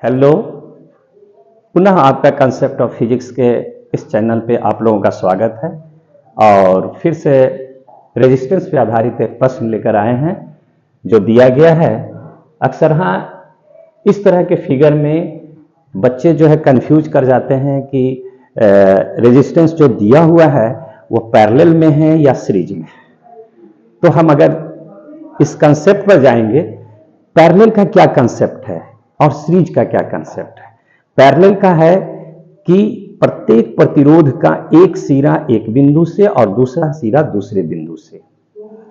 Hello, पुनः आपका concept of physics के इस चैनल पे आप लोगों का स्वागत है। और फिर से रेजिस्टेंस पे आधारित एक प्रश्न लेकर आए हैं जो दिया गया है। अक्सर इस तरह के फिगर में बच्चे जो है कंफ्यूज कर जाते हैं कि रेजिस्टेंस जो दिया हुआ है वो पैरेलल में है या सीरीज में है। तो हम अगर इस कंसेप्ट पर जाएंगे, पैरेलल का क्या कंसेप्ट है और सीरीज का क्या कंसेप्ट है। पैरेलल का है कि प्रत्येक प्रतिरोध का एक सिरा एक बिंदु से और दूसरा सिरा दूसरे बिंदु से,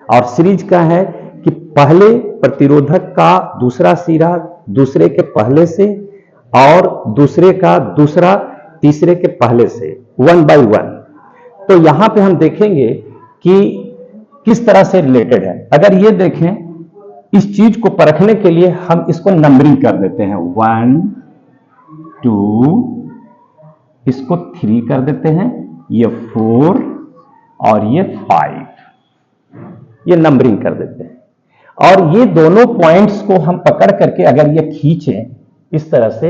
और सीरीज का है कि पहले प्रतिरोधक का दूसरा सिरा दूसरे के पहले से और दूसरे का दूसरा तीसरे के पहले से, 1 by 1। तो यहां पे हम देखेंगे कि किस तरह से रिलेटेड है। अगर ये देखें, इस चीज को परखने के लिए हम इसको नंबरिंग कर देते हैं, 1 2, इसको 3 कर देते हैं, ये 4 और ये 5, ये नंबरिंग कर देते हैं। और ये दोनों पॉइंट्स को हम पकड़ करके अगर ये खींचें इस तरह से,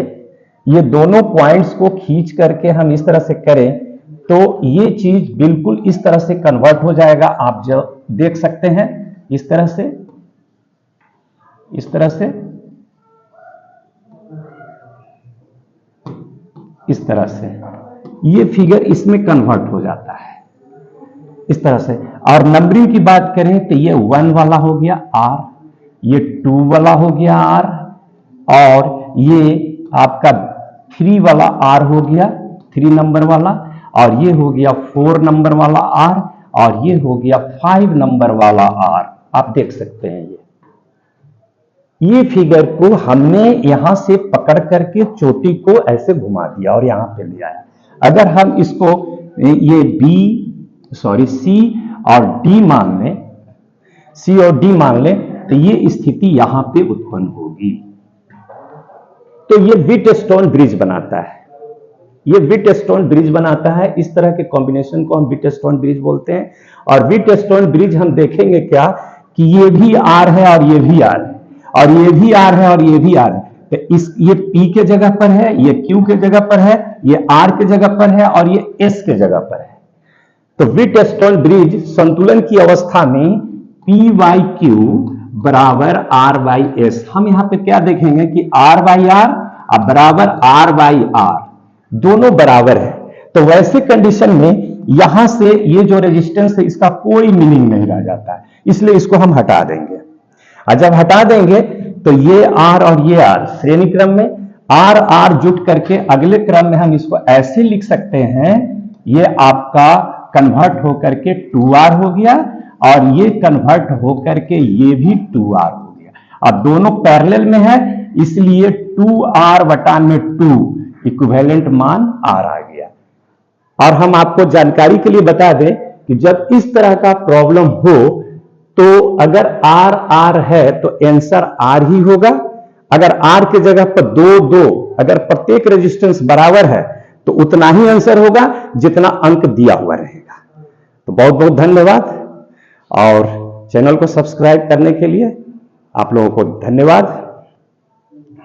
ये दोनों पॉइंट्स को खींच करके हम इस तरह से करें तो ये चीज बिल्कुल इस तरह से कन्वर्ट हो जाएगा। आप जो देख सकते हैं इस तरह से, इस तरह से, इस तरह से ये फिगर इसमें कन्वर्ट हो जाता है इस तरह से। और नंबरिंग की बात करें तो ये 1 वाला हो गया R, ये 2 वाला हो गया R, और ये आपका 3 वाला R हो गया, 3 नंबर वाला, और ये हो गया 4 नंबर वाला R, और ये हो गया 5 नंबर वाला R। आप देख सकते हैं ये फिगर को हमने यहां से पकड़ करके चोटी को ऐसे घुमा दिया और यहां पे ले आया। अगर हम इसको ये C और D मान लें, C और D मान लें, तो ये स्थिति यहां पे उत्पन्न होगी। तो ये व्हीटस्टोन ब्रिज बनाता है, ये व्हीटस्टोन ब्रिज बनाता है। इस तरह के कॉम्बिनेशन को हम व्हीटस्टोन ब्रिज बोलते हैं। और व्हीटस्टोन ब्रिज हम देखेंगे क्या कि ये भी R है और ये भी R है, और ये भी R है और ये भी R है। तो ये P के जगह पर है, ये Q के जगह पर है, ये R के जगह पर है, और ये S के जगह पर है। तो व्हीटस्टोन ब्रिज संतुलन की अवस्था में P/Q बराबर R/S। हम यहां पे क्या देखेंगे कि R/R बराबर R/R, दोनों बराबर है। तो वैसे कंडीशन में यहां से ये जो रेजिस्टेंस है इसका कोई मीनिंग नहीं रह जाता है, इसलिए इसको हम हटा देंगे। और जब हटा देंगे तो ये R और ये R श्रेणी क्रम में, R जुट करके अगले क्रम में हम इसको ऐसे लिख सकते हैं, ये आपका कन्वर्ट होकर के 2R हो गया, और ये कन्वर्ट होकर के ये भी 2R हो गया। अब दोनों पैरेलल में है, इसलिए 2R/2 इक्विवेलेंट मान R आ गया। और हम आपको जानकारी के लिए बता दें कि जब इस तरह का प्रॉब्लम हो तो अगर R है तो आंसर R ही होगा। अगर R के जगह पर 2, अगर प्रत्येक रेजिस्टेंस बराबर है तो उतना ही आंसर होगा जितना अंक दिया हुआ रहेगा। तो बहुत बहुत धन्यवाद, और चैनल को सब्सक्राइब करने के लिए आप लोगों को धन्यवाद।